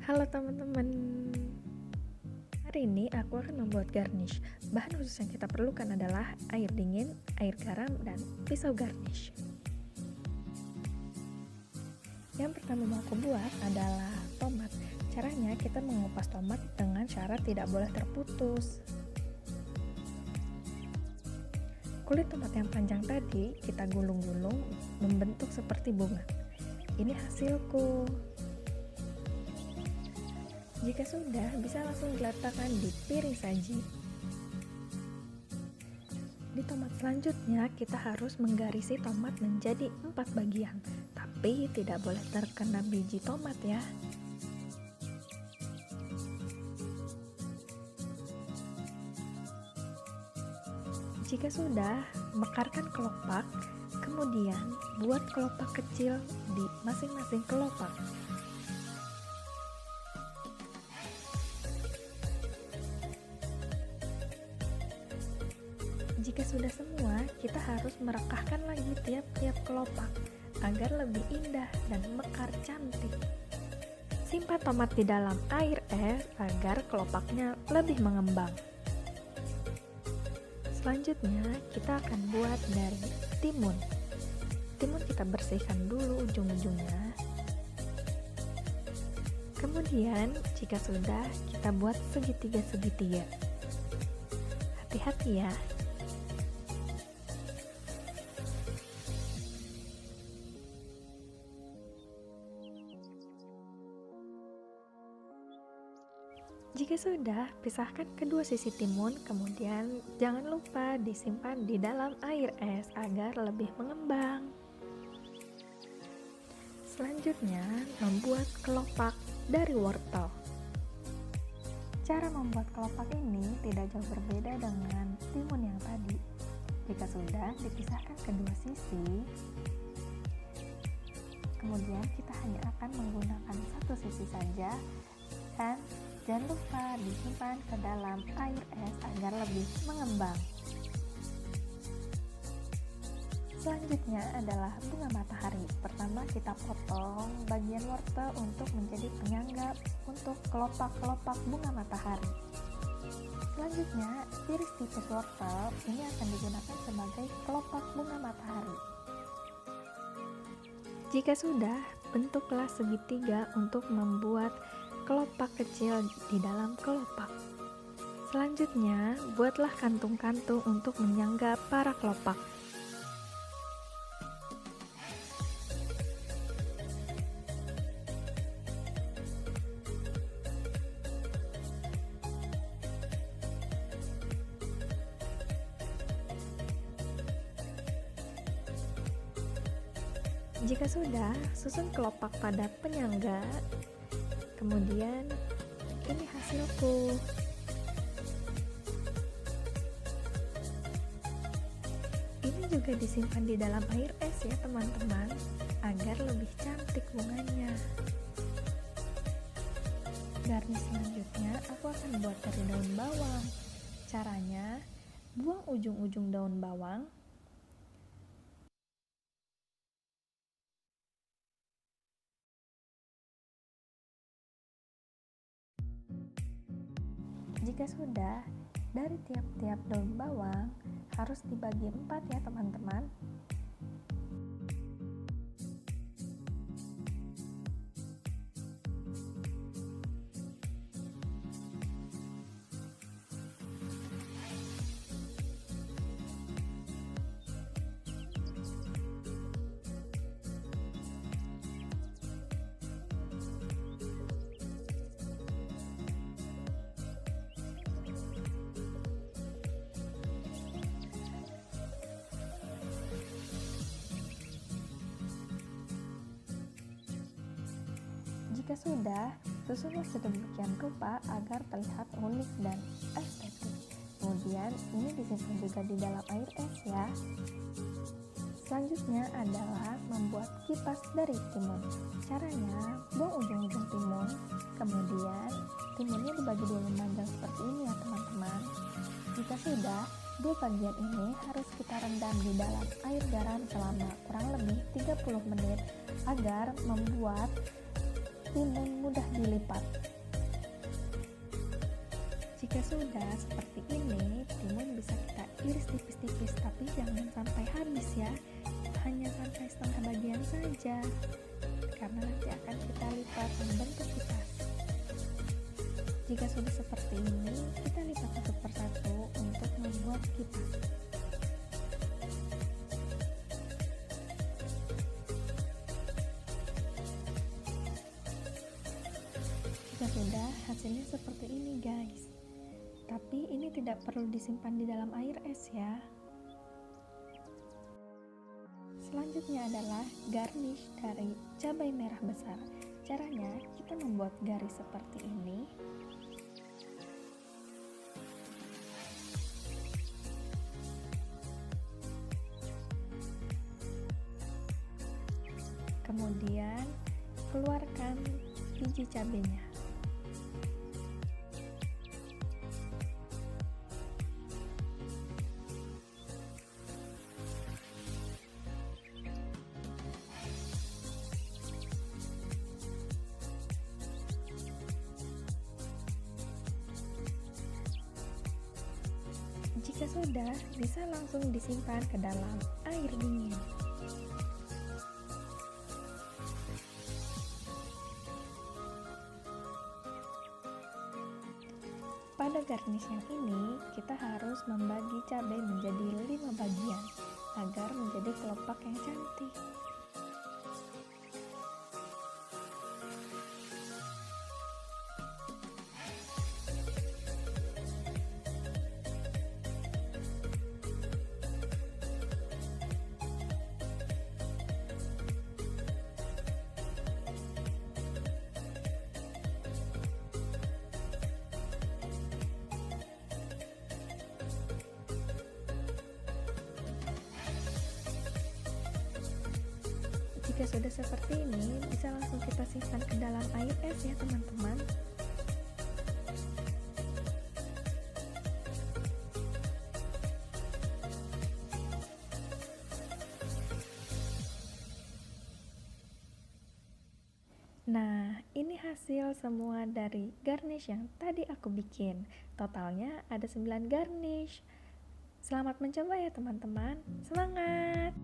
Halo teman-teman, hari ini aku akan membuat garnish. Bahan khusus yang kita perlukan adalah air dingin, air garam, dan pisau garnish. Yang pertama mau aku buat adalah tomat. Caranya kita mengupas tomat dengan syarat tidak boleh terputus. Kulit tomat yang panjang tadi kita gulung-gulung membentuk seperti bunga. Ini hasilku. Jika sudah, bisa langsung diletakkan di piring saji. Di tomat selanjutnya, kita harus menggarisi tomat menjadi 4 bagian, tapi tidak boleh terkena biji tomat ya. Jika sudah, mekarkan kelopak, kemudian buat kelopak kecil di masing-masing kelopak. Jika sudah semua, kita harus merekahkan lagi tiap-tiap kelopak agar lebih indah dan mekar cantik. Simpan tomat di dalam air es agar kelopaknya lebih mengembang. Selanjutnya, kita akan buat dari timun. Timun kita bersihkan dulu ujung-ujungnya. Kemudian, jika sudah, kita buat segitiga-segitiga. Hati-hati ya. Jika sudah, pisahkan kedua sisi timun, kemudian jangan lupa disimpan di dalam air es agar lebih mengembang. Selanjutnya, membuat kelopak dari wortel. Cara membuat kelopak ini tidak jauh berbeda dengan timun yang tadi. Jika sudah, dipisahkan kedua sisi. Kemudian kita hanya akan menggunakan satu sisi saja dan jangan lupa disimpan ke dalam air es agar lebih mengembang. Selanjutnya adalah bunga matahari. Pertama kita potong bagian wortel untuk menjadi penyangga untuk kelopak-kelopak bunga matahari. Selanjutnya iris tipis wortel ini akan digunakan sebagai kelopak bunga matahari. Jika sudah, bentuklah segitiga untuk membuat kelopak kecil di dalam kelopak. Selanjutnya, buatlah kantung-kantung untuk menyangga para kelopak. Jika sudah, susun kelopak pada penyangga. Kemudian ini hasilku. Ini juga disimpan di dalam air es ya teman-teman, agar lebih cantik bunganya. Garnish selanjutnya aku akan buat dari daun bawang. Caranya, buang ujung-ujung daun bawang. Jika sudah, dari tiap-tiap daun bawang harus dibagi 4 ya teman-teman. Jika sudah, susunlah sedemikian rupa agar terlihat unik dan estetik. Kemudian ini disimpan juga di dalam air es ya. Selanjutnya adalah membuat kipas dari timun. Caranya, buang ujung-ujung timun, kemudian timunnya dibagi dua memanjang seperti ini ya teman-teman. Jika sudah, dua bagian ini harus kita rendam di dalam air garam selama kurang lebih 30 menit agar membuat timun mudah dilipat. Jika sudah seperti ini, timun bisa kita iris tipis-tipis, tapi jangan sampai habis ya, hanya sampai setengah bagian saja, karena nanti akan kita lipat membentuk kipas. Jika sudah seperti ini, kita lipat satu persatu untuk membuat kipas. Jika sudah, hasilnya seperti ini guys. Tapi ini tidak perlu disimpan di dalam air es ya. Selanjutnya adalah garnish dari cabai merah besar. Caranya, kita membuat garis seperti ini. Kemudian, keluarkan biji cabainya. Jika sudah, bisa langsung disimpan ke dalam air dingin. Pada garnish yang ini, kita harus membagi cabai menjadi 5 bagian agar menjadi kelopak yang cantik. Jika sudah seperti ini, bisa langsung kita simpan ke dalam air es ya teman-teman. Nah, ini hasil semua dari garnish yang tadi aku bikin. Totalnya ada 9 garnish. Selamat mencoba ya teman-teman. Semangat!